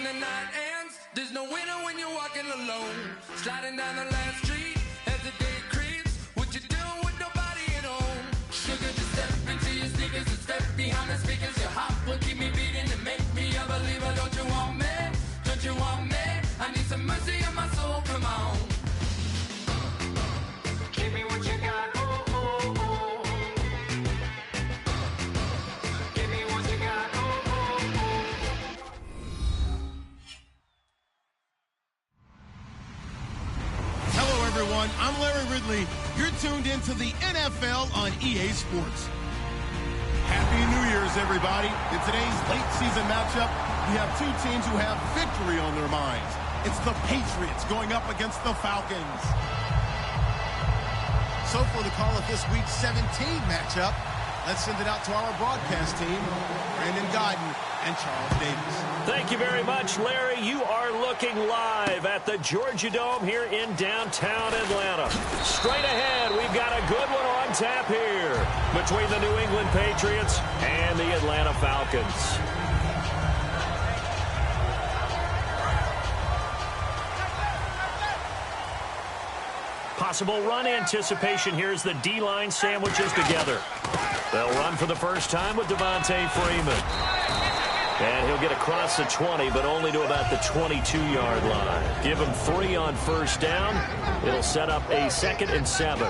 the night ends, there's no winner when you're walking alone. Sliding down the last street as the day creeps. What you doing with nobody at home? Sugar, just step into your sneakers and step behind the speakers. Your heart will keep me beating and make me a believer. Don't you want me? Don't you want me? I need some mercy on my soul, come on. Give me what you got, oh, oh, oh. Give me what you got, oh, oh, oh. Hello, everyone. I'm Larry Ridley. You're tuned into the NFL on EA Sports. Happy New Year's, everybody. In today's late season matchup, we have two teams who have victory on their minds. It's the Patriots going up against the Falcons. So for the call of this week's 17 matchup, let's send it out to our broadcast team, Brandon Godden and Charles Davis. Thank you very much, Larry. You are looking live at the Georgia Dome here in downtown Atlanta. Straight ahead, we've got a good one on tap here between the New England Patriots and the Atlanta Falcons. Possible run anticipation here as the D-line sandwiches together. They'll run for the first time with Devontae Freeman. And he'll get across the 20, but only to about the 22-yard line. Give him 3 on first down. It'll set up a 2nd and 7.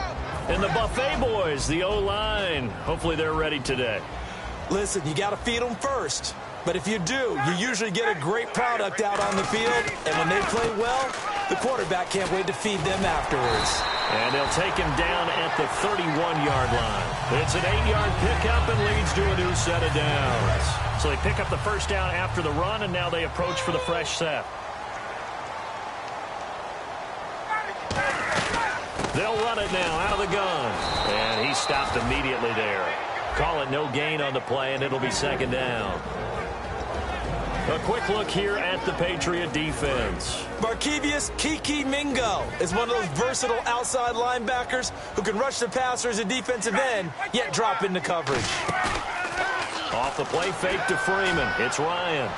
And the Buffet boys, the O-line, hopefully they're ready today. Listen, you got to feed them first. But if you do, you usually get a great product out on the field. And when they play well, the quarterback can't wait to feed them afterwards. And they'll take him down at the 31-yard line. It's an 8-yard pickup and leads to a new set of downs. So they pick up the first down after the run, and now they approach for the fresh set. They'll run it now out of the gun. And he stopped immediately there. Call it no gain on the play, and it'll be 2nd down. A quick look here at the Patriot defense. Markevius Kiki Mingo is one of those versatile outside linebackers who can rush the passer as a defensive end, yet drop into coverage. Off the play fake to Freeman. It's Ryan.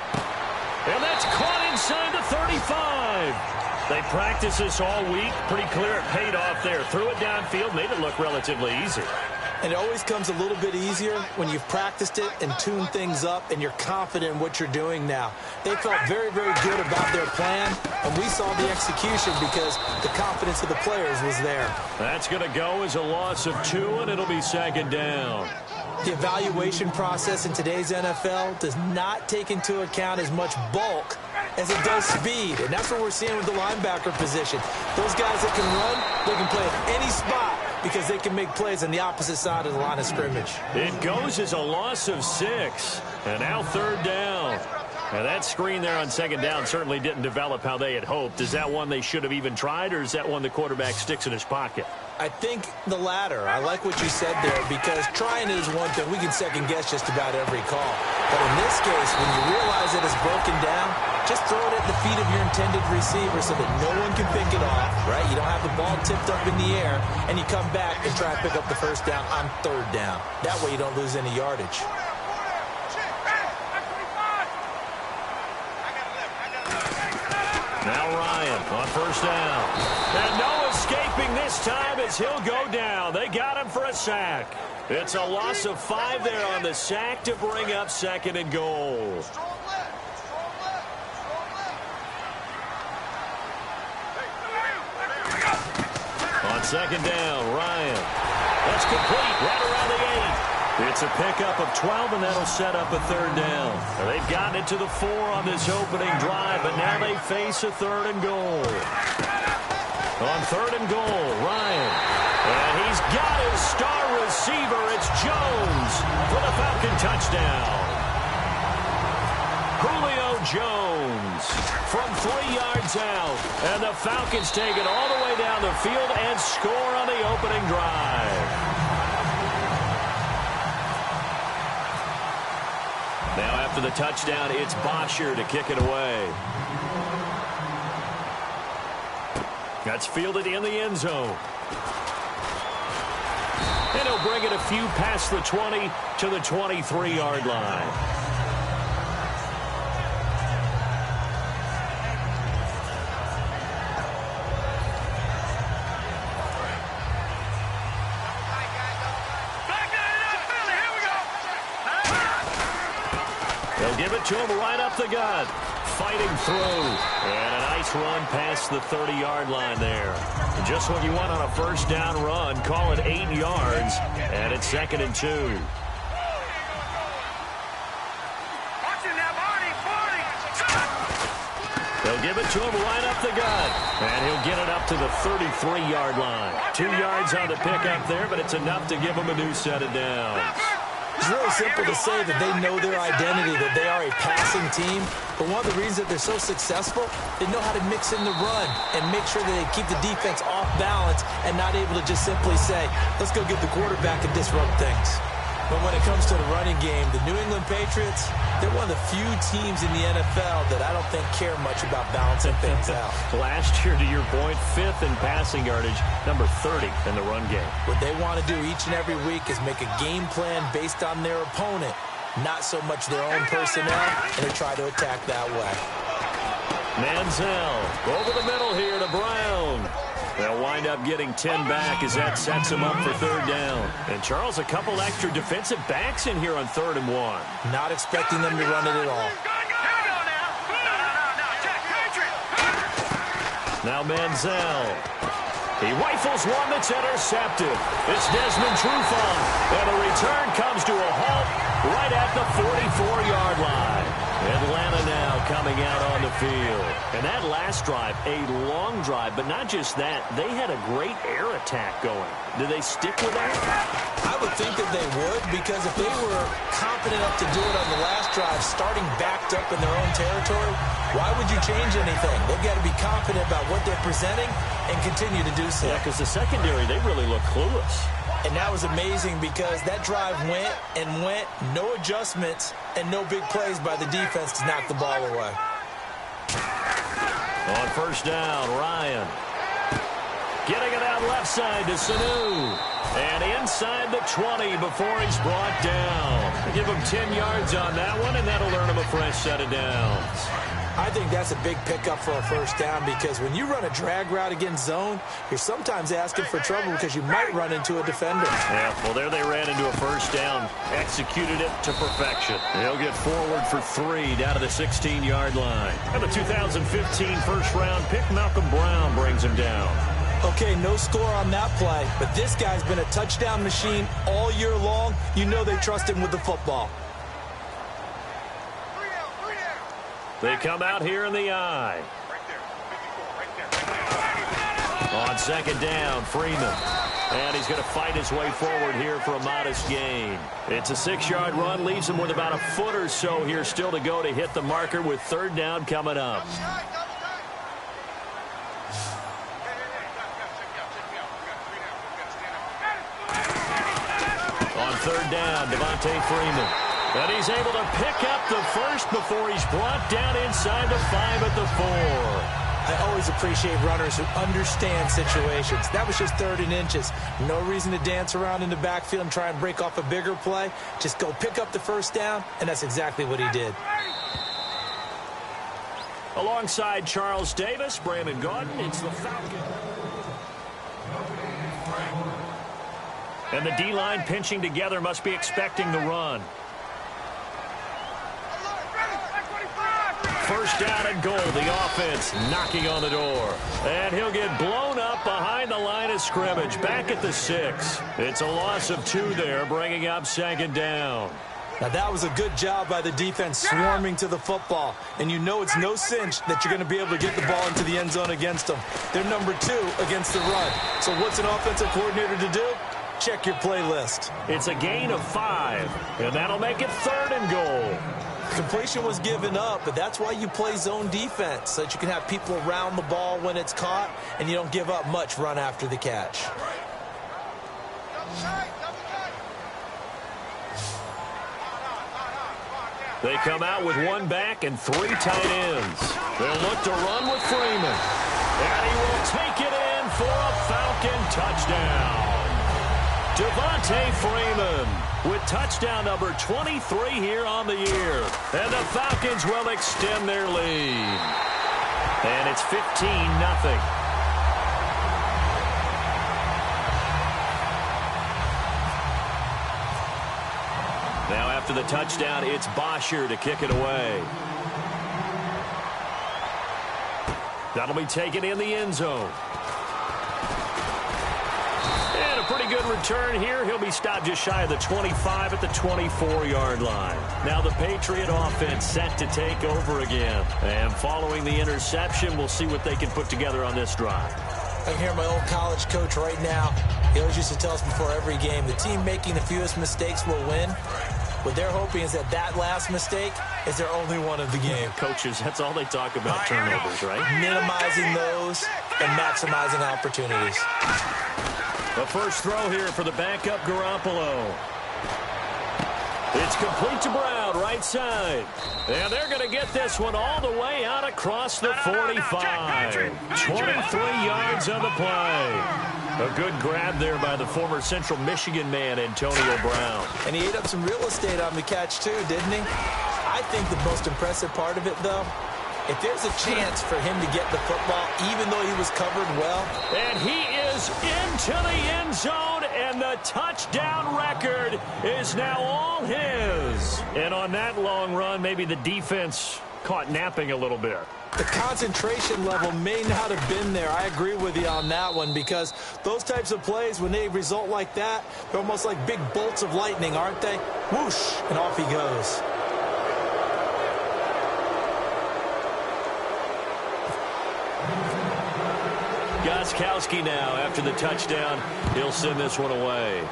And that's caught inside the 35. They practiced this all week. Pretty clear it paid off there. Threw it downfield, made it look relatively easy. And it always comes a little bit easier when you've practiced it and tuned things up and you're confident in what you're doing now. They felt very, very good about their plan, and we saw the execution because the confidence of the players was there. That's going to go as a loss of 2, and it'll be 2nd down. The evaluation process in today's NFL does not take into account as much bulk as it does speed, and that's what we're seeing with the linebacker position. Those guys that can run, they can play at any spot because they can make plays on the opposite side of the line of scrimmage. It goes as a loss of 6, and now 3rd down. Now that screen there on 2nd down certainly didn't develop how they had hoped. Is that one they should have even tried, or is that one the quarterback sticks in his pocket? I think the latter. I like what you said there because trying is one thing. We can second guess just about every call. But in this case, when you realize that it's broken down, just throw it at the feet of your intended receiver so that no one can pick it off, right? You don't have the ball tipped up in the air, and you come back and try to pick up the first down on 3rd down. That way you don't lose any yardage. Now Ryan on first down. And no escaping this time as he'll go down. They got him for a sack. It's a loss of 5 there on the sack to bring up 2nd and goal. On 2nd down, Ryan. That's complete right around the 8. It's a pickup of 12, and that'll set up a 3rd down. Now, they've gotten it to the 4 on this opening drive, but now they face a 3rd and goal. On 3rd and goal, Ryan. And he's got his star receiver. It's Jones for the Falcon touchdown. Julio Jones from 3 yards out. And the Falcons take it all the way down the field and score on the opening drive. Now after the touchdown, it's Bosher to kick it away. That's fielded in the end zone. And he'll bring it a few past the 20 to the 23-yard line. give it to him right up the gut. Fighting through. And a nice run past the 30-yard line there. Just what you want on a first down run. Call it 8 yards. And it's 2nd and 2. They'll give it to him right up the gut. And he'll get it up to the 33-yard line. 2 yards on the pickup there, but it's enough to give him a new set of downs. It's really simple to say that they know their identity, that they are a passing team. But one of the reasons that they're so successful, they know how to mix in the run and make sure that they keep the defense off balance and not able to just simply say, let's go get the quarterback and disrupt things. But when it comes to the running game, the New England Patriots, they're one of the few teams in the NFL that I don't think care much about balancing things out. Last year, to your point, 5th in passing yardage, number 30 in the run game. What they want to do each and every week is make a game plan based on their opponent, not so much their own personnel, and they try to attack that way. Manziel over the middle here to Brown. They'll wind up getting 10 back as that sets them up for 3rd down. And, Charles, a couple extra defensive backs in here on 3rd and 1. Not expecting them to run it at all. Now Manziel. He rifles one that's intercepted. It's Desmond Trufant. And the return comes to a halt right at the 44-yard line. Atlanta now coming out on the field. And that last drive, a long drive, but not just that. They had a great air attack going. Do they stick with that? I would think that they would, because if they were confident enough to do it on the last drive, starting backed up in their own territory, why would you change anything? They've got to be confident about what they're presenting and continue to do so. Yeah, because the secondary, they really look clueless. And that was amazing because that drive went and went, no adjustments, and no big plays by the defense to knock the ball away. On 1st down, Ryan. Getting it out left side to Sanu. And inside the 20 before he's brought down. Give him 10 yards on that one, and that'll earn him a fresh set of downs. I think that's a big pickup for a 1st down, because when you run a drag route against zone, you're sometimes asking for trouble because you might run into a defender. Yeah, well, there they ran into a 1st down. Executed it to perfection. They'll get forward for 3 down to the 16-yard line. And the 2015 first-round pick, Malcolm Brown, brings him down. Okay, no score on that play, but this guy's been a touchdown machine all year long. You know they trust him with the football. They come out here in the eye. On 2nd down, Freeman. And he's going to fight his way forward here for a modest gain. It's a 6-yard run, leaves him with about a foot or so here still to go to hit the marker with 3rd down coming up. On 3rd down, Devontae Freeman. And he's able to pick up the first before he's brought down inside the 5 at the 4. I always appreciate runners who understand situations. That was just 3rd and inches. No reason to dance around in the backfield and try and break off a bigger play. Just go pick up the 1st down, and that's exactly what he did. Alongside Charles Davis, Brandon Gordon, it's the Falcons. And the D-line pinching together, must be expecting the run. 1st down and goal. The offense knocking on the door. And he'll get blown up behind the line of scrimmage. Back at the 6. It's a loss of 2 there, bringing up 2nd down. Now, that was a good job by the defense swarming to the football. And you know it's no cinch that you're going to be able to get the ball into the end zone against them. They're number 2 against the run. So what's an offensive coordinator to do? Check your playlist. It's a gain of 5, and that'll make it 3rd and goal. Completion was given up, but that's why you play zone defense, so that you can have people around the ball when it's caught, and you don't give up much run after the catch. They come out with 1 back and 3 tight ends. They'll look to run with Freeman. And he will take it in for a Falcon touchdown. Devontae Freeman with touchdown number 23 here on the year. And the Falcons will extend their lead. And it's 15-0. Now after the touchdown, it's Bosher to kick it away. That'll be taken in the end zone. And a pretty good return here. He'll be stopped just shy of the 25 at the 24-yard line. Now the Patriot offense set to take over again. And following the interception, we'll see what they can put together on this drive. I hear my old college coach right now. He always used to tell us before every game, the team making the fewest mistakes will win. What they're hoping is that last mistake is their only one of the game. Coaches, that's all they talk about, turnovers, right? Minimizing those and maximizing opportunities. The first throw here for the backup Garoppolo. It's complete to Brown, right side. And they're going to get this one all the way out across the 45. 23 yards on the play. A good grab there by the former Central Michigan man, Antonio Brown. And he ate up some real estate on the catch, too, didn't he? I think the most impressive part of it, though, if there's a chance for him to get the football, even though he was covered well. And he is into the end zone, and the touchdown record is now all his. And on that long run, maybe the defense caught napping a little bit. The concentration level may not have been there. I agree with you on that one, because those types of plays, when they result like that, they're almost like big bolts of lightning, aren't they? Whoosh, and off he goes. Gostkowski now, after the touchdown, he'll send this one away.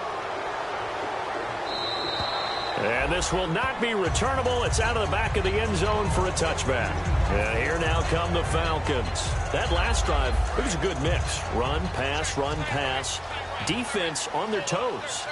And this will not be returnable. It's out of the back of the end zone for a touchback. And here now come the Falcons. That last drive, it was a good mix. Run, pass, defense on their toes.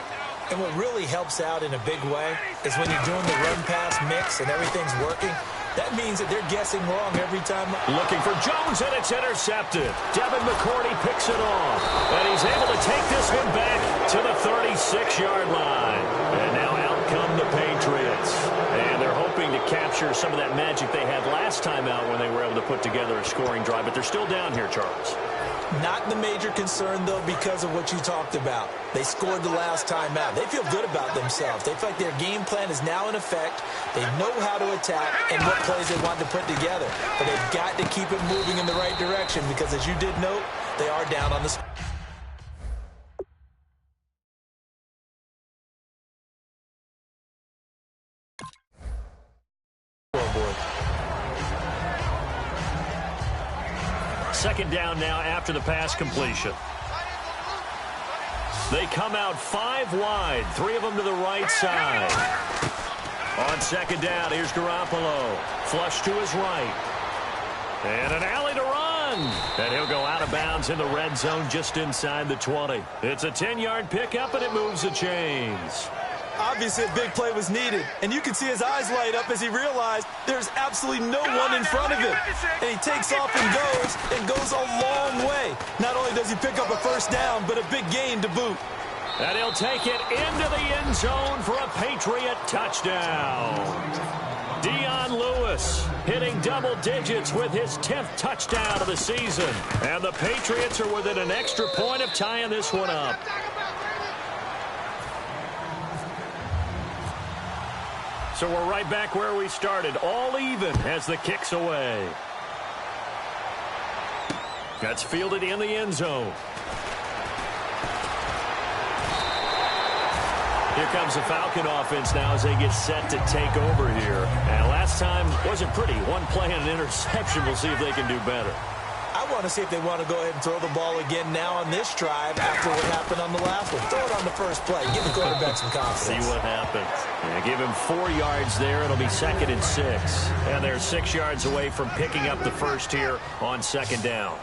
And what really helps out in a big way is when you're doing the run-pass mix and everything's working, that means that they're guessing wrong every time. Looking for Jones, and it's intercepted. Devin McCourty picks it off. And he's able to take this one back to the 36-yard line. And now out come the Patriots. And they're hoping to capture some of that magic they had last time out when they were able to put together a scoring drive. But they're still down here, Charles. Not the major concern, though, because of what you talked about. They scored the last time out. They feel good about themselves. They feel like their game plan is now in effect. They know how to attack and what plays they want to put together. But they've got to keep it moving in the right direction because, as you did note, they are down on the scoreboard. Second down now after the pass completion. They come out 5 wide, 3 of them to the right side. On second down, here's Garoppolo. Flush to his right. And an alley to run. And he'll go out of bounds in the red zone just inside the 20. It's a 10-yard pickup, and it moves the chains. Obviously, a big play was needed, and you can see his eyes light up as he realized there's absolutely no one in front of him. And he takes off and goes a long way. Not only does he pick up a first down, but a big gain to boot. And he'll take it into the end zone for a Patriot touchdown. Dion Lewis hitting double digits with his 10th touchdown of the season. And the Patriots are within an extra point of tying this one up. So we're right back where we started, all even as the kick's away. That's fielded in the end zone. Here comes the Falcon offense now as they get set to take over here. And last time wasn't pretty. One play and an interception. We'll see if they can do better. I want to see if they want to go ahead and throw the ball again now on this drive after what happened on the last one. Throw it on the first play. Give the quarterback some confidence. See what happens. Yeah, give him 4 yards there. It'll be 2nd and 6. And they're 6 yards away from picking up the first here on second down.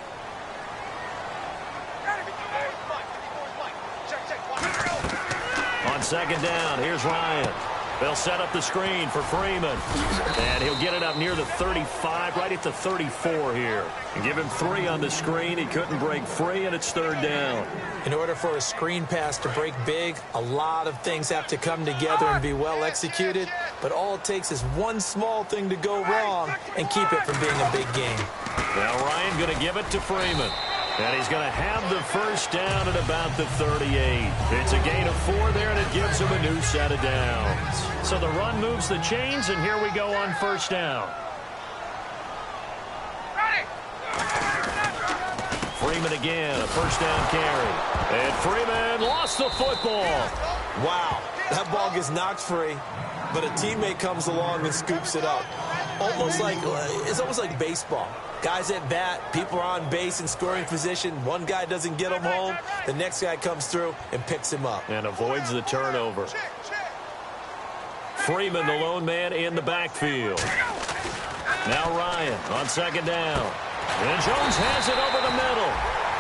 On second down, here's Ryan. They'll set up the screen for Freeman. And he'll get it up near the 35, right at the 34 here. And give him 3 on the screen. He couldn't break free, and it's 3rd down. In order for a screen pass to break big, a lot of things have to come together and be well executed. But all it takes is one small thing to go wrong and keep it from being a big game. Now Ryan going to give it to Freeman. And he's going to have the first down at about the 38. It's a gain of 4 there, and it gives him a new set of downs. So the run moves the chains, and here we go on first down. Freeman again, a first down carry. And Freeman lost the football. Wow, that ball gets knocked free, but a teammate comes along and scoops it up. It's almost like baseball. Guys at bat, people are on base in scoring position. One guy doesn't get him home. The next guy comes through and picks him up. And avoids the turnover. Freeman, the lone man in the backfield. Now Ryan on second down. And Jones has it over the middle.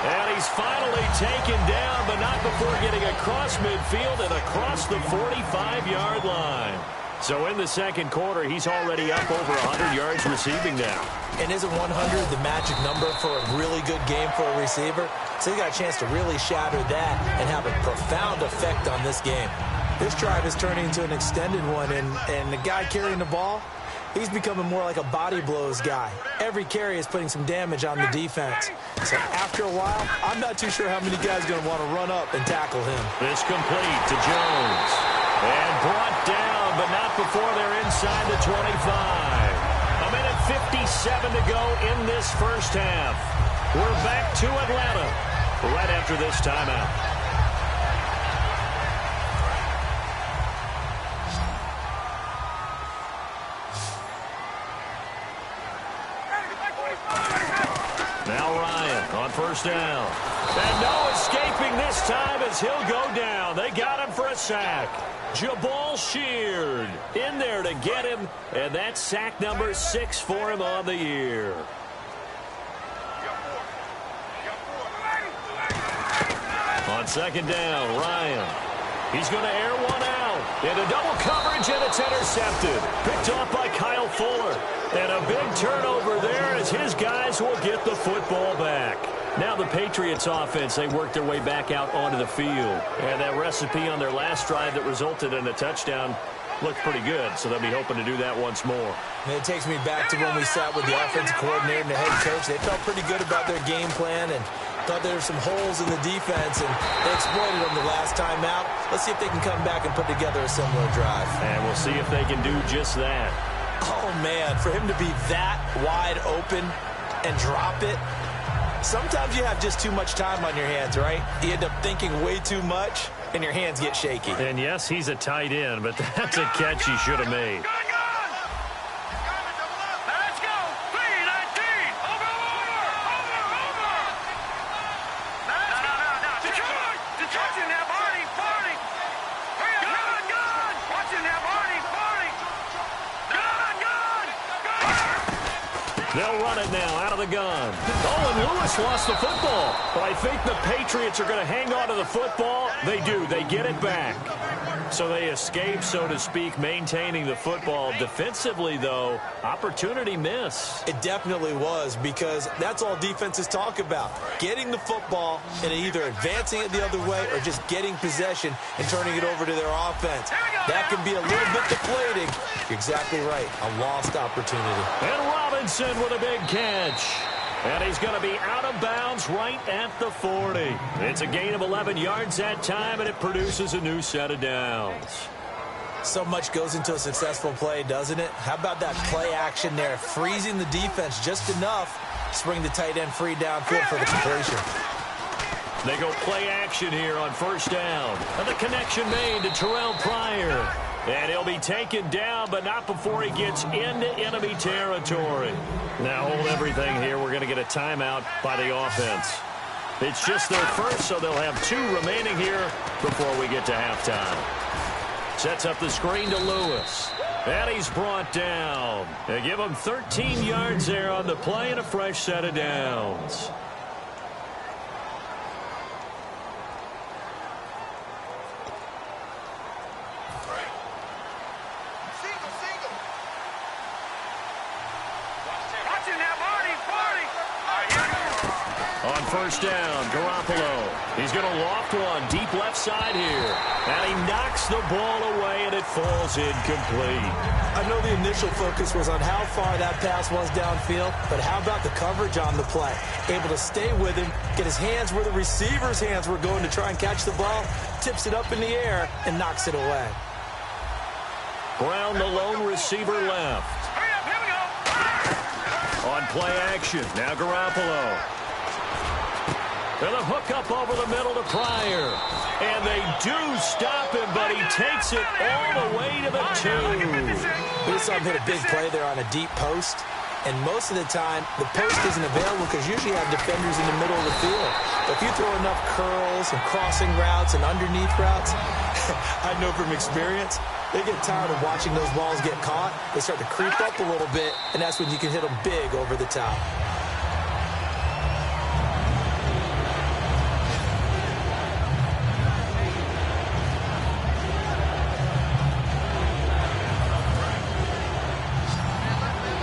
And he's finally taken down, but not before getting across midfield and across the 45-yard line. So in the second quarter, he's already up over 100 yards receiving now. And isn't 100 the magic number for a really good game for a receiver? So he got a chance to really shatter that and have a profound effect on this game. This drive is turning into an extended one, and the guy carrying the ball, he's becoming more like a body blows guy. Every carry is putting some damage on the defense. So after a while, I'm not too sure how many guys are going to want to run up and tackle him. This complete to Jones. And brought down, but not before they're inside the 25. A minute 57 to go in this first half. We're back to Atlanta right after this timeout. Now Ryan on first down. And no escaping this time as he'll go down. They got him for a sack. Jabal Sheard in there to get him, and that's sack number 6 for him on the year. On second down, Ryan. He's going to air one out. Into double coverage, and it's intercepted. Picked off by Kyle Fuller. And a big turnover there as his guys will get the football back. Now the Patriots offense, they work their way back out onto the field. And that recipe on their last drive that resulted in a touchdown looked pretty good, so they'll be hoping to do that once more. And it takes me back to when we sat with the offensive coordinator and the head coach. They felt pretty good about their game plan and thought there were some holes in the defense, and they exploited them the last time out. Let's see if they can come back and put together a similar drive. And we'll see if they can do just that. Oh, man, for him to be that wide open and drop it, sometimes you have just too much time on your hands, right? You end up thinking way too much, and your hands get shaky. And, yes, he's a tight end, but that's a catch he should have made. They'll run it now out of the gun. Oh, and Lewis lost the football. But I think the Patriots are going to hang on to the football. They do. They get it back. So they escape, so to speak, maintaining the football. Defensively, though, opportunity miss. It definitely was, because that's all defenses talk about. Getting the football and either advancing it the other way or just getting possession and turning it over to their offense. That can be a little bit deflating. You're exactly right. A lost opportunity. And Robinson with a big catch. And he's going to be out of bounds right at the 40. It's a gain of 11 yards that time, and it produces a new set of downs. So much goes into a successful play, doesn't it? How about that play action there? Freezing the defense just enough to bring the tight end free downfield for the completion. They go play action here on first down. And the connection made to Terrell Pryor. And he'll be taken down, but not before he gets into enemy territory. Now hold everything here. We're going to get a timeout by the offense. It's just their first, so they'll have 2 remaining here before we get to halftime. Sets up the screen to Lewis. And he's brought down. They give him 13 yards there on the play and a fresh set of downs. On first down, Garoppolo. He's going to loft one deep left side here. And he knocks the ball away, and it falls incomplete. I know the initial focus was on how far that pass was downfield, but how about the coverage on the play? Able to stay with him, get his hands where the receiver's hands were going to try and catch the ball, tips it up in the air, and knocks it away. Brown, the lone receiver left. On play action, now Garoppolo. And a hook up over the middle to Pryor. And they do stop him, but he takes it all the way to the 2. We saw him hit a big play there on a deep post. And most of the time, the post isn't available because usually you have defenders in the middle of the field. But if you throw enough curls and crossing routes and underneath routes, I know from experience, they get tired of watching those balls get caught. They start to creep up a little bit, and that's when you can hit them big over the top.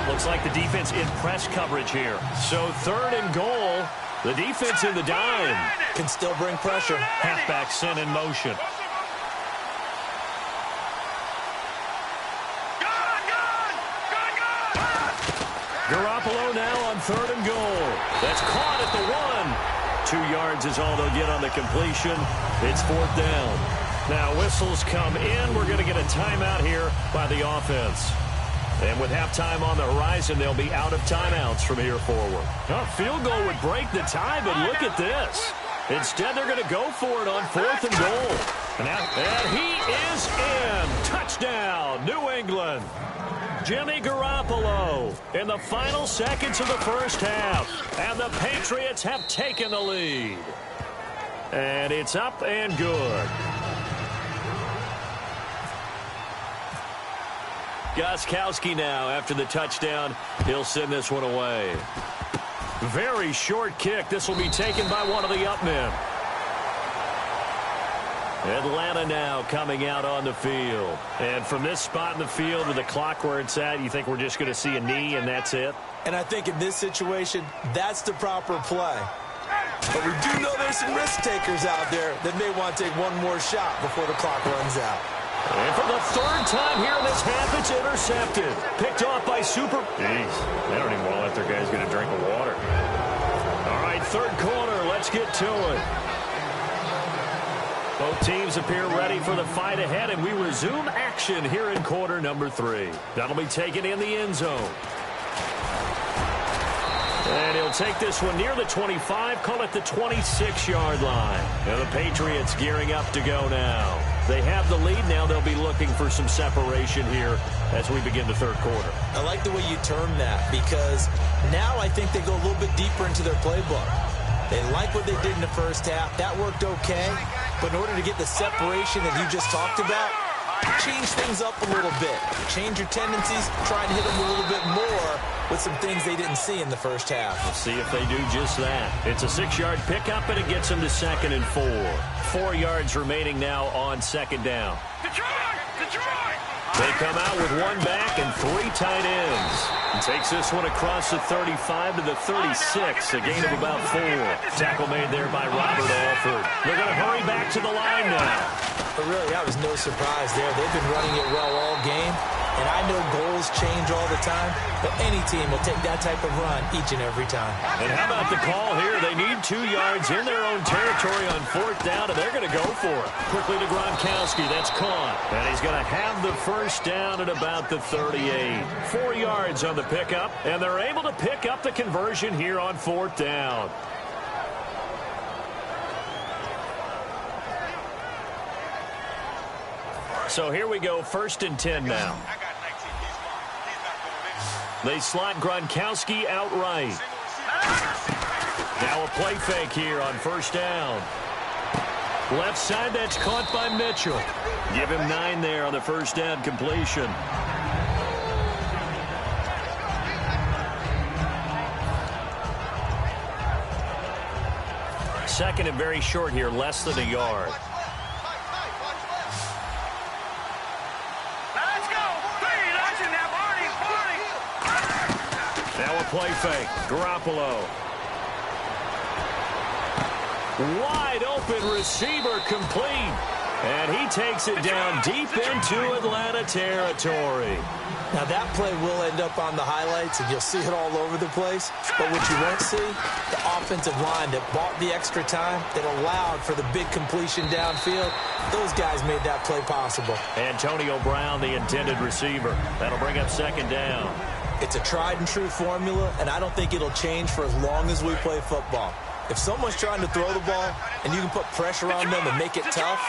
Looks like the defense in press coverage here. So third and goal. The defense in the dime. Can still bring pressure. Halfback sent in motion. Garoppolo now on third and goal. That's caught at the 1. 2 yards is all they'll get on the completion. It's fourth down. Now whistles come in. We're going to get a timeout here by the offense. And with halftime on the horizon, they'll be out of timeouts from here forward. A field goal would break the tie, but look at this. Instead, they're going to go for it on fourth and goal. And he is in. Touchdown, New England. Jimmy Garoppolo in the final seconds of the first half. And the Patriots have taken the lead. And it's up and good. Gostkowski now after the touchdown. He'll send this one away. Very short kick. This will be taken by one of the up men. Atlanta now coming out on the field. And from this spot in the field with the clock where it's at, you think we're just going to see a knee and that's it? And I think in this situation, that's the proper play. But we do know there's some risk takers out there that may want to take one more shot before the clock runs out. And for the third time here in this half, it's intercepted. Picked off by Super. Jeez, they don't even want to let their guys get a drink of water. All right, third quarter. Let's get to it. Both teams appear ready for the fight ahead, and we resume action here in quarter number 3. That'll be taken in the end zone. And he'll take this one near the 25, call it the 26-yard line. And the Patriots gearing up to go now. They have the lead. Now they'll be looking for some separation here as we begin the third quarter. I like the way you term that because now I think they go a little bit deeper into their playbook. They like what they did in the first half. That worked okay. But in order to get the separation that you just talked about, change things up a little bit. Change your tendencies. Try and hit them a little bit more with some things they didn't see in the first half. We'll see if they do just that. It's a 6-yard pickup, and it gets them to 2nd and 4. 4 yards remaining now on second down. They come out with one back and 3 tight ends. And takes this one across the 35 to the 36, a gain of about 4. Tackle made there by Robert Alford. They're going to hurry back to the line now. But really, that was no surprise there. They've been running it well all game. And I know goals change all the time, but any team will take that type of run each and every time. And how about the call here? They need 2 yards in their own territory on fourth down, and they're going to go for it. Quickly to Gronkowski. That's caught. And he's going to have the first down at about the 38. 4 yards on the pickup, and they're able to pick up the conversion here on fourth down. So here we go, 1st and 10 now. They slot Gronkowski outright. Now a play fake here on first down. Left side, that's caught by Mitchell. Give him 9 there on the first down completion. Second and very short here, less than a yard. Now a play fake. Garoppolo. Wide open receiver complete. And he takes it down deep into Atlanta territory. Now, that play will end up on the highlights, and you'll see it all over the place. But what you won't see, the offensive line that bought the extra time, that allowed for the big completion downfield, those guys made that play possible. Antonio Brown, the intended receiver. That'll bring up second down. It's a tried-and-true formula, and I don't think it'll change for as long as we play football. If someone's trying to throw the ball, and you can put pressure on them and make it tough,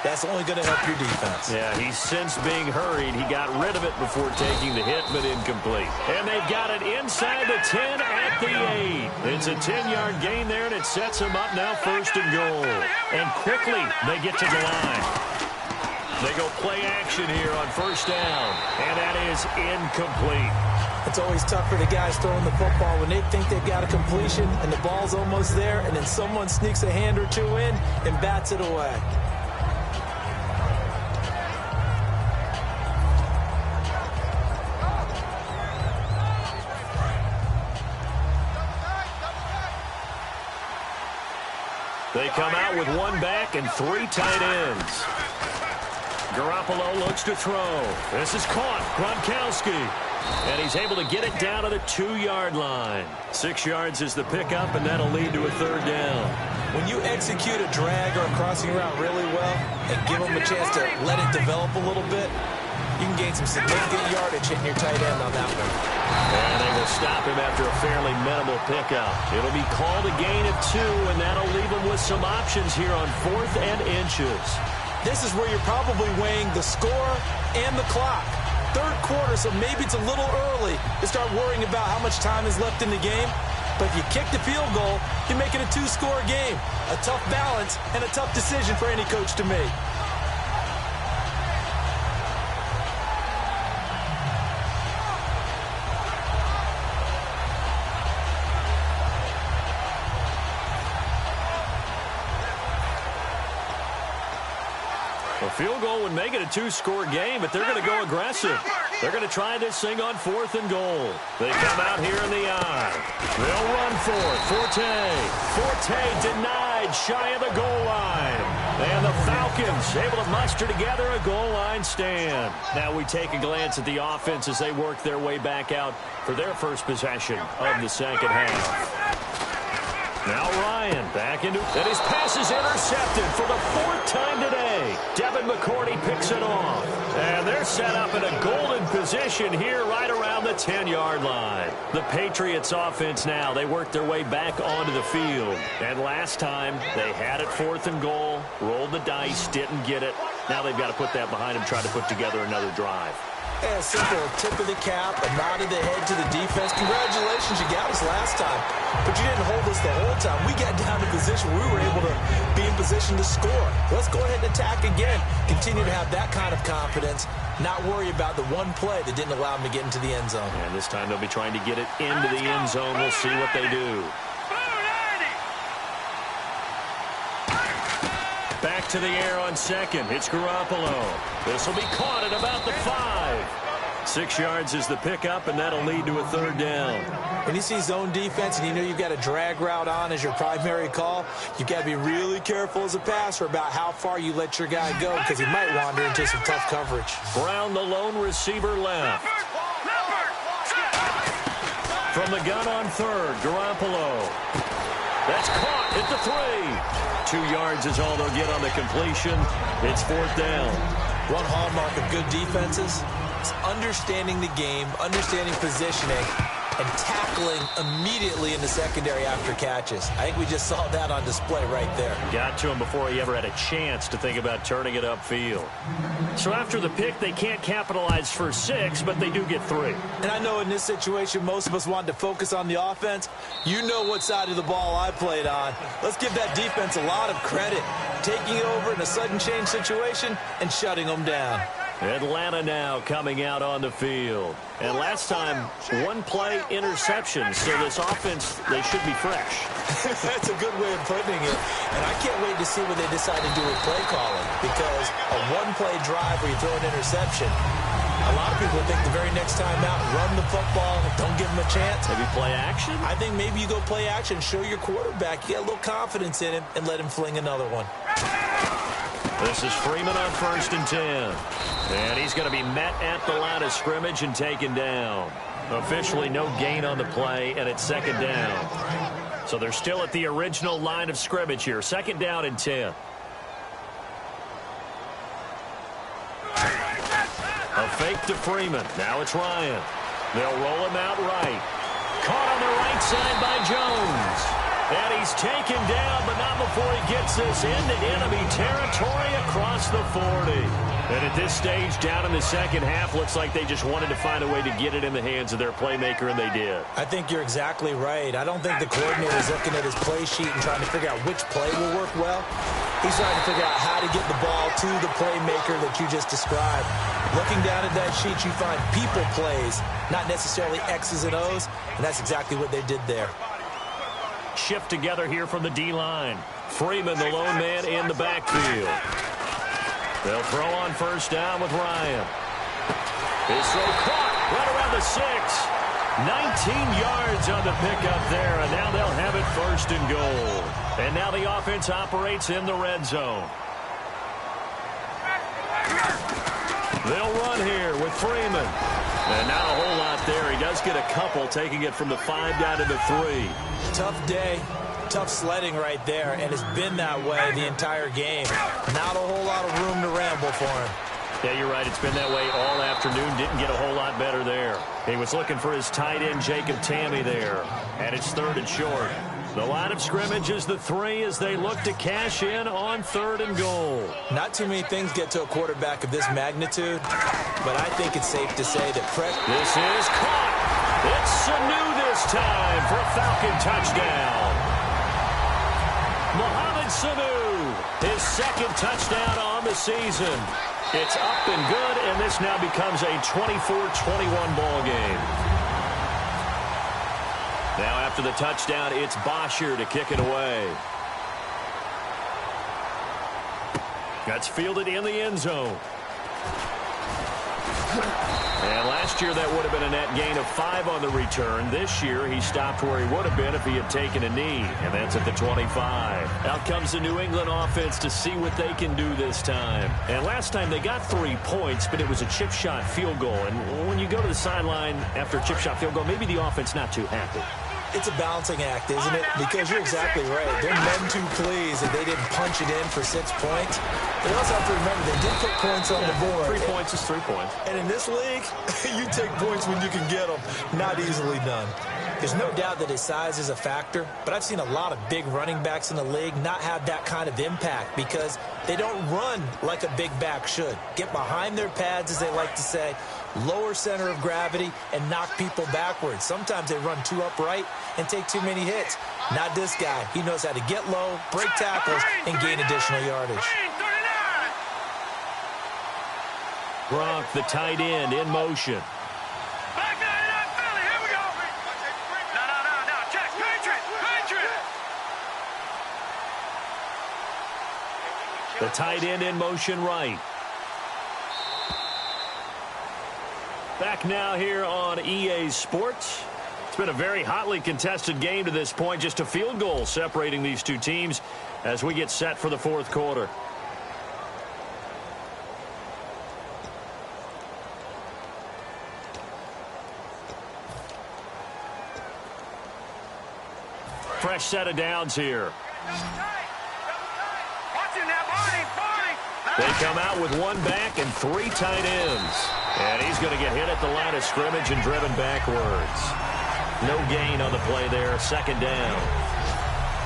that's only going to help your defense. Yeah, he's since being hurried. He got rid of it before taking the hit, but incomplete. And they've got it inside the 10 at the 8. It's a 10-yard gain there, and it sets them up now first and goal. And quickly, they get to the line. They go play action here on first down, and that is incomplete. It's always tough for the guys throwing the football when they think they've got a completion and the ball's almost there, and then someone sneaks a hand or two in and bats it away. They come out with one back and three tight ends. Garoppolo looks to throw. This is caught. Gronkowski. And he's able to get it down to the 2-yard line. 6 yards is the pickup, and that'll lead to a third down. When you execute a drag or a crossing route really well and give them a chance to let it develop a little bit, you can gain some significant yardage hitting your tight end on that one. And they will stop him after a fairly minimal pickup. It'll be called a gain of 2, and that'll leave them with some options here on 4th and inches. This is where you're probably weighing the score and the clock. Third quarter, so maybe it's a little early to start worrying about how much time is left in the game. But if you kick the field goal, you make it a 2-score game. A tough balance and a tough decision for any coach to make. A field goal would make it a 2-score game, but they're going to go aggressive. They're going to try this thing on 4th and goal. They come out here in the eye. They'll run for it. Forte denied, shy of the goal line. And the Falcons able to muster together a goal line stand. Now we take a glance at the offense as they work their way back out for their first possession of the second half. Now Ryan back into, and his pass is intercepted for the 4th time today. Devin McCourty picks it off. And they're set up in a golden position here right around the 10-yard line. The Patriots offense now, they work their way back onto the field. And last time, they had it 4th and goal, rolled the dice, didn't get it. Now they've got to put that behind them, try to put together another drive. Yeah, simple tip of the cap, a nod of the head to the defense. Congratulations, you got us last time, but you didn't hold us the whole time. We got down to position where we were able to be in position to score. Let's go ahead and attack again. Continue to have that kind of confidence, not worry about the one play that didn't allow them to get into the end zone. And this time they'll be trying to get it into the end zone. We'll see what they do. Back to the air on second. It's Garoppolo. This will be caught at about the 5. 6 yards is the pickup, and that'll lead to a third down. When you see zone defense and you know you've got a drag route on as your primary call, you've got to be really careful as a passer about how far you let your guy go because he might wander into some tough coverage. Brown, the lone receiver, left. From the gun on third, Garoppolo. That's caught at the 3. 2 yards is all they'll get on the completion. It's 4th down. One hallmark of good defenses is understanding the game, understanding positioning, and tackling immediately in the secondary after catches. I think we just saw that on display right there. Got to him before he ever had a chance to think about turning it upfield. So after the pick, they can't capitalize for 6, but they do get 3. And I know in this situation, most of us wanted to focus on the offense. You know what side of the ball I played on. Let's give that defense a lot of credit, taking it over in a sudden change situation and shutting them down. Atlanta now coming out on the field. And last time, one play interception. So this offense, they should be fresh. That's a good way of putting it. And I can't wait to see what they decide to do with play calling. Because a one-play drive where you throw an interception, A lot of people think the very next time out, run the football, don't give him a chance. Maybe play action? I think maybe you go play action, show your quarterback, you get a little confidence in him, and let him fling another one. This is Freeman on 1st and 10. And he's going to be met at the line of scrimmage and taken down. Officially no gain on the play, and it's 2nd down. So they're still at the original line of scrimmage here. 2nd down and 10. A fake to Freeman. Now it's Ryan. They'll roll him out right. Caught on the right side by Jones. And he's taken down, but not before he gets this into enemy territory across the 40. And at this stage, down in the second half, looks like they just wanted to find a way to get it in the hands of their playmaker, and they did. I think you're exactly right. I don't think the coordinator is looking at his play sheet and trying to figure out which play will work well. He's trying to figure out how to get the ball to the playmaker that you just described. Looking down at that sheet, you find people plays, not necessarily X's and O's, and that's exactly what they did there. Shift together here from the D-line. Freeman, the lone man in the backfield. They'll throw on 1st down with Ryan. His throw caught right around the 6. 19 yards on the pickup there, and now they'll have it 1st and goal. And now the offense operates in the red zone. They'll run here with Freeman. And not a whole lot there. He does get a couple, taking it from the 5 down to the 3. Tough day, tough sledding right there, and it's been that way the entire game. Not a whole lot of room to ramble for him. Yeah, you're right. It's been that way all afternoon. Didn't get a whole lot better there. He was looking for his tight end, Jacob Tammy, there. And it's 3rd and short. The line of scrimmage is the 3 as they look to cash in on 3rd and goal. Not too many things get to a quarterback of this magnitude, but I think it's safe to say that This is caught. It's Sanu this time for a Falcon touchdown. Mohamed Sanu, his 2nd touchdown on the season. It's up and good, and this now becomes a 24-21 ball game. Now after the touchdown, it's Bosher to kick it away. That's fielded in the end zone. And last year that would have been a net gain of 5 on the return. This year he stopped where he would have been if he had taken a knee, and that's at the 25. Out comes the New England offense to see what they can do this time. And last time they got 3 points, but it was a chip shot field goal. And when you go to the sideline after a chip shot field goal, maybe the offense not too happy. It's a balancing act, isn't it? Because you're exactly right. They're none too pleased that they didn't punch it in for 6 points. They also have to remember they did put points on the board. 3 points is 3 points. And in this league, you take points when you can get them. Not easily done. There's no doubt that his size is a factor, but I've seen a lot of big running backs in the league not have that kind of impact because they don't run like a big back should. Get behind their pads, as they like to say, lower center of gravity, and knock people backwards. Sometimes they run too upright and take too many hits. Not this guy. He knows how to get low, break tackles, and gain additional yardage. Gronk, the tight end, in motion. The tight end in motion right. Back now here on EA Sports. It's been a very hotly contested game to this point. Just a field goal separating these two teams as we get set for the 4th quarter. Fresh set of downs here. They come out with 1 back and 3 tight ends. And he's going to get hit at the line of scrimmage and driven backwards. No gain on the play there, 2nd down.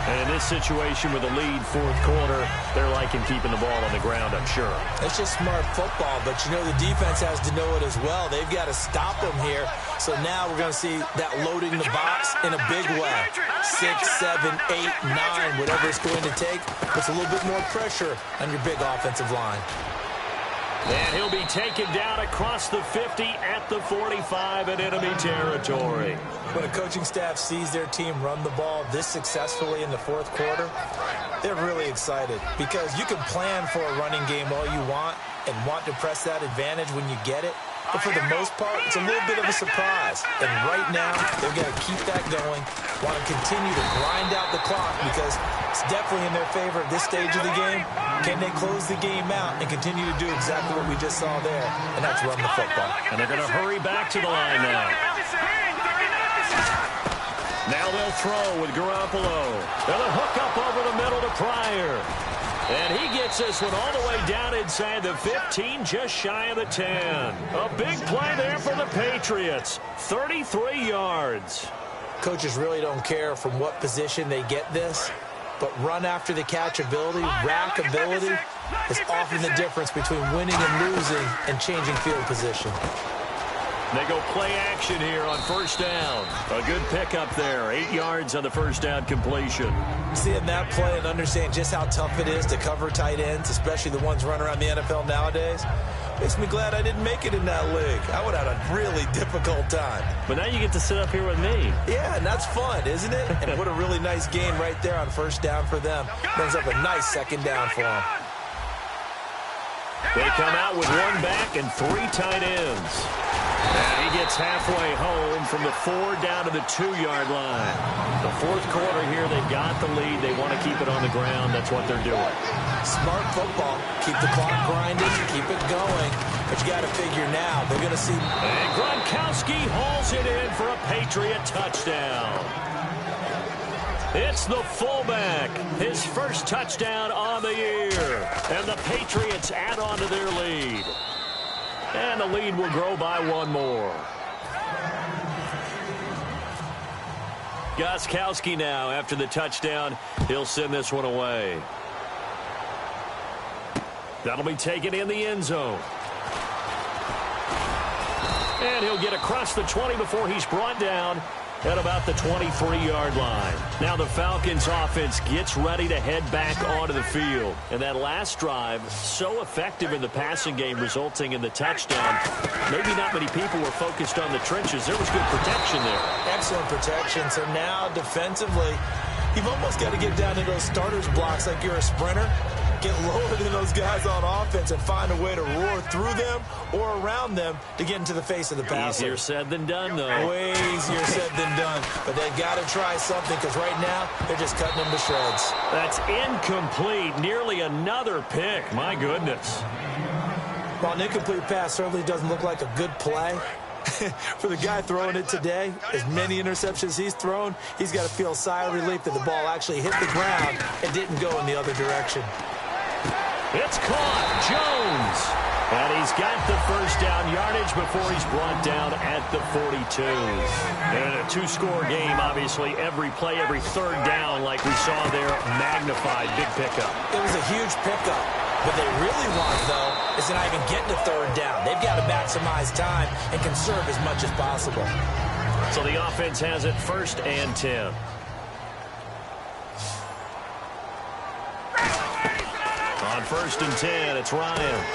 And in this situation with a lead 4th quarter, they're liking keeping the ball on the ground, I'm sure. It's just smart football, but you know the defense has to know it as well. They've got to stop them here. So now we're going to see that loading the box in a big way. 6, 7, 8, 9, whatever it's going to take, puts a little bit more pressure on your big offensive line. And he'll be taken down across the 50 at the 45 in enemy territory. When a coaching staff sees their team run the ball this successfully in the 4th quarter, they're really excited because you can plan for a running game all you want and want to press that advantage when you get it. but for the most part, it's a little bit of a surprise. And right now, they've got to keep that going, want to continue to grind out the clock because it's definitely in their favor at this stage of the game. Can they close the game out and continue to do exactly what we just saw there, and that's run the football. And they're going to hurry back to the line now. Now they'll throw with Garoppolo. They'll hook up over the middle to Pryor. And he gets this one all the way down inside the 15, just shy of the 10. A big play there for the Patriots. 33 yards. Coaches really don't care from what position they get this, but run after the catch ability, rack ability, is often the difference between winning and losing and changing field position. They go play action here on first down. A good pickup there. 8 yards on the first down completion. Seeing that play and understand just how tough it is to cover tight ends, especially the ones running around the NFL nowadays, makes me glad I didn't make it in that league. I would have had a really difficult time. But now you get to sit up here with me. Yeah, and that's fun, isn't it? And what a really nice gain right there on first down for them. Brings up a nice second down for them. They come out with one back and 3 tight ends. And he gets halfway home from the 4 down to the 2-yard line. The fourth quarter here, they've got the lead. They want to keep it on the ground. That's what they're doing. Smart football. Keep the clock grinding, keep it going. But you got to figure now, they're going to see. And Gronkowski hauls it in for a Patriot touchdown. It's the fullback. His first touchdown on the year. And the Patriots add on to their lead. And the lead will grow by 1 more. Gronkowski now, after the touchdown, he'll send this one away. That'll be taken in the end zone. And he'll get across the 20 before he's brought down at about the 23-yard line. Now the Falcons offense gets ready to head back onto the field. And that last drive, so effective in the passing game, resulting in the touchdown. Maybe not many people were focused on the trenches. There was good protection there. Excellent protection. So now defensively, you've almost got to get down to those starters blocks like you're a sprinter. Get lower than those guys on offense and find a way to roar through them or around them to get into the face of the passer. Easier said than done, though. Way easier said than done. But they've got to try something because right now they're just cutting them to shreds. That's incomplete. Nearly another pick. My goodness. While an incomplete pass certainly doesn't look like a good play, for the guy throwing it today, as many interceptions he's thrown, he's got to feel a sigh of relief that the ball actually hit the ground and didn't go in the other direction. It's caught. Jones. And he's got the first down yardage before he's brought down at the 42. And a 2-score game, obviously, every play, every third down, like we saw there, magnified. Big pickup. It was a huge pickup. What they really want, though, is to not even get to third down. They've got to maximize time and conserve as much as possible. So the offense has it 1st and 10. On 1st and 10, it's Ryan.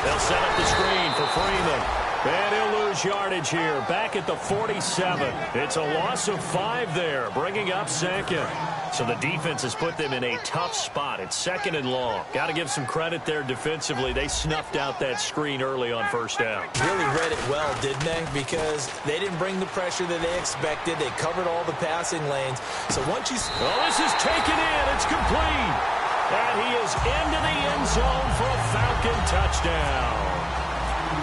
They'll set up the screen for Freeman. And he'll lose yardage here, back at the 47. It's a loss of 5 there, bringing up 2nd. So the defense has put them in a tough spot. It's 2nd and long. Got to give some credit there defensively. They snuffed out that screen early on first down. Really read it well, didn't they? Because they didn't bring the pressure that they expected. They covered all the passing lanes. So once you... Oh, this is taken in. It's complete. And he is into the end zone for a Falcon touchdown.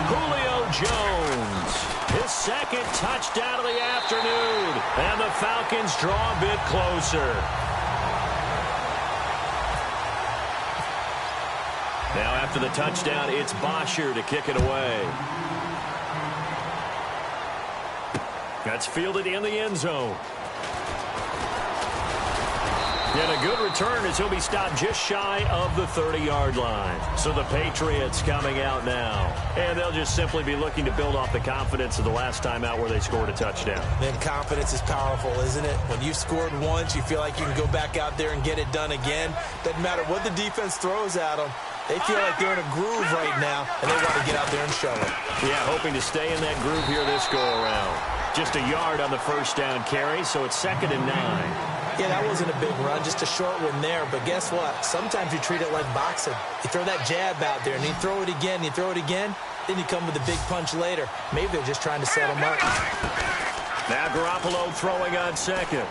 Julio Jones, his 2nd touchdown of the afternoon. And the Falcons draw a bit closer. Now after the touchdown, it's Bosher to kick it away. That's fielded in the end zone. And a good return as he'll be stopped just shy of the 30-yard line. So the Patriots coming out now. And they'll just simply be looking to build off the confidence of the last time out where they scored a touchdown. Man, confidence is powerful, isn't it? When you've scored once, you feel like you can go back out there and get it done again. Doesn't matter what the defense throws at them. They feel like they're in a groove right now, and they want to get out there and show it. Yeah, hoping to stay in that groove here this go-around. Just a yard on the first down carry, so it's 2nd and 9. Yeah, that wasn't a big run, just a short one there. But guess what? Sometimes you treat it like boxing. You throw that jab out there, and you throw it again, you throw it again, then you come with a big punch later. Maybe they're just trying to set him up. Now Garoppolo throwing on second.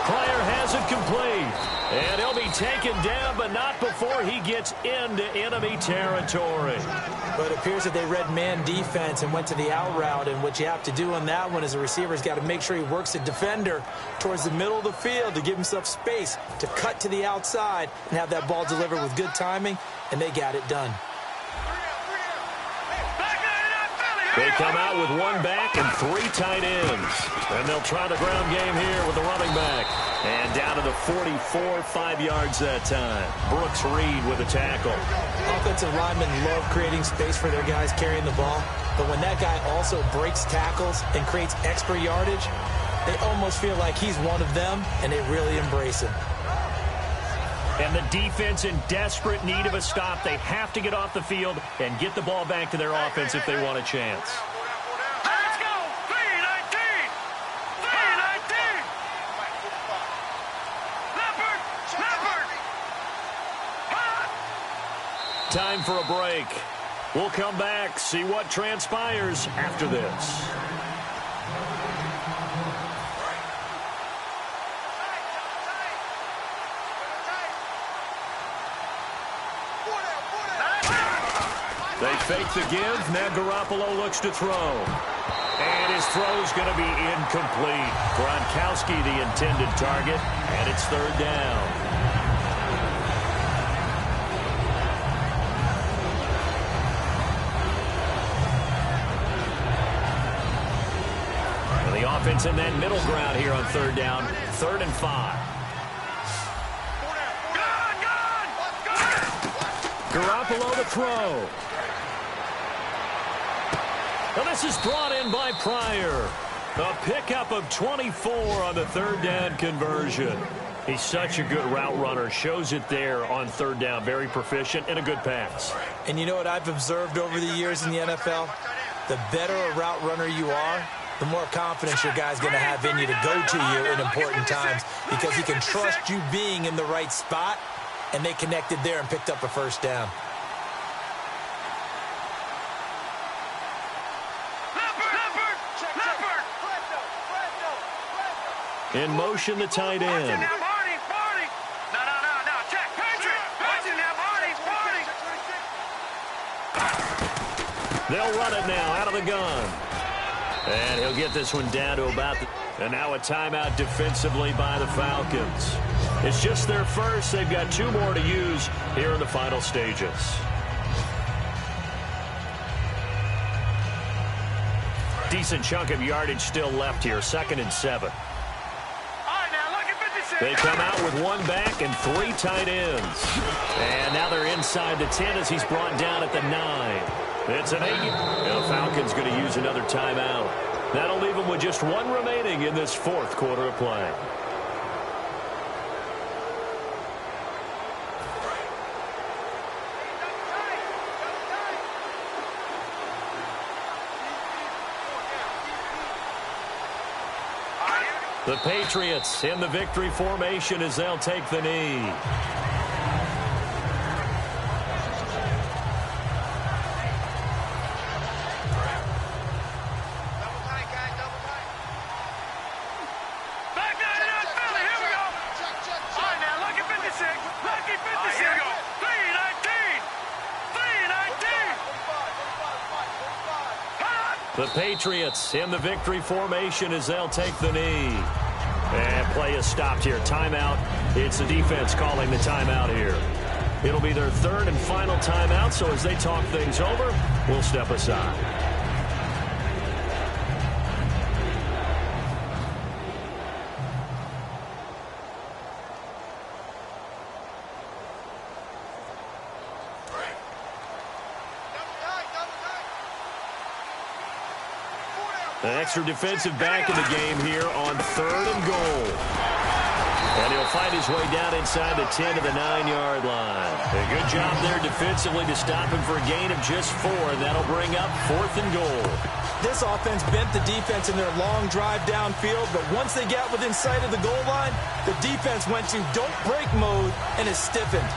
Pryor has it complete. And he'll be taken down, but not before he gets into enemy territory. But it appears that they read man defense and went to the out route. And what you have to do on that one as a receiver is got to make sure he works the defender towards the middle of the field to give himself space to cut to the outside and have that ball delivered with good timing. And they got it done. They come out with one back and 3 tight ends. And they'll try the ground game here with the running back. And down to the 44, 5 yards that time. Brooks Reed with a tackle. Offensive linemen love creating space for their guys carrying the ball. But when that guy also breaks tackles and creates extra yardage, they almost feel like he's one of them, and they really embrace him. And the defense in desperate need of a stop. They have to get off the field and get the ball back to their offense if they want a chance. Let's go! 3-19! 3-19! Leopard! Time for a break. We'll come back, see what transpires after this. They fake the give. Now Garoppolo looks to throw. And his throw's going to be incomplete. Gronkowski the intended target, and it's third down. And the offense in that middle ground here on third down. 3rd and 5. Garoppolo to throw. Well, this is brought in by Pryor. A pickup of 24 on the third down conversion. He's such a good route runner. Shows it there on third down. Very proficient and a good pass. And you know what I've observed over the years in the NFL? The better a route runner you are, the more confidence your guy's going to have in you to go to you in important times because he can trust you being in the right spot, and they connected there and picked up a first down. In motion, the tight end. They'll run it now out of the gun. And he'll get this one down to about the... And now a timeout defensively by the Falcons. It's just their first. They've got 2 more to use here in the final stages. Decent chunk of yardage still left here. 2nd and 7. They come out with 1 back and 3 tight ends. And now they're inside the 10 as he's brought down at the 9. It's an 8. And the Falcons going to use another timeout. That'll leave them with just 1 remaining in this 4th quarter of play. The Patriots in the victory formation as they'll take the knee. The Patriots in the victory formation as they'll take the knee. And play is stopped here. Timeout. It's the defense calling the timeout here. It'll be their 3rd and final timeout, so as they talk things over, we'll step aside. An extra defensive back in the game here on 3rd and goal. And he'll He'll fight his way down inside the 10 to the 9-yard line. A good job there defensively to stop him for a gain of just 4, and that'll bring up 4th and goal. This offense bent the defense in their long drive downfield, but once they got within sight of the goal line, the defense went to don't break mode and is stiffened.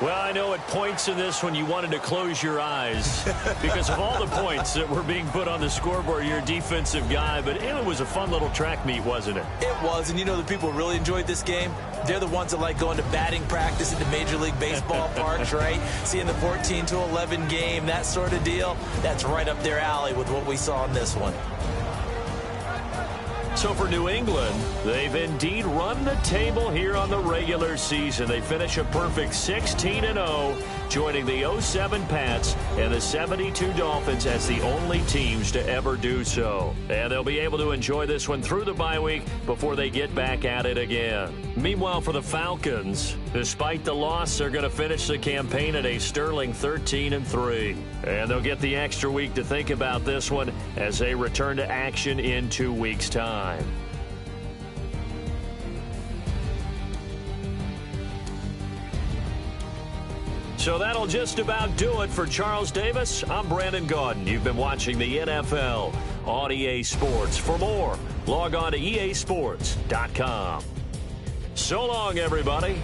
Well, I know at points in this one you wanted to close your eyes because of all the points that were being put on the scoreboard. You're a defensive guy, but it was a fun little track meet, wasn't it? It was, and you know the people who really enjoyed this game? They're the ones that like going to batting practice at the Major League Baseball parks, right? Seeing the 14-11 game, that sort of deal. That's right up their alley with what we saw in this one. So for New England, they've indeed run the table here on the regular season. They finish a perfect 16-0, joining the 07 Pats and the 72 Dolphins as the only teams to ever do so. And they'll be able to enjoy this one through the bye week before they get back at it again. Meanwhile, for the Falcons, despite the loss, they're going to finish the campaign at a sterling 13-3. And they'll get the extra week to think about this one as they return to action in 2 weeks' time. So that'll just about do it for Charles Davis. I'm Brandon Gaudin. You've been watching the NFL on EA Sports. For more, log on to easports.com. So long, everybody.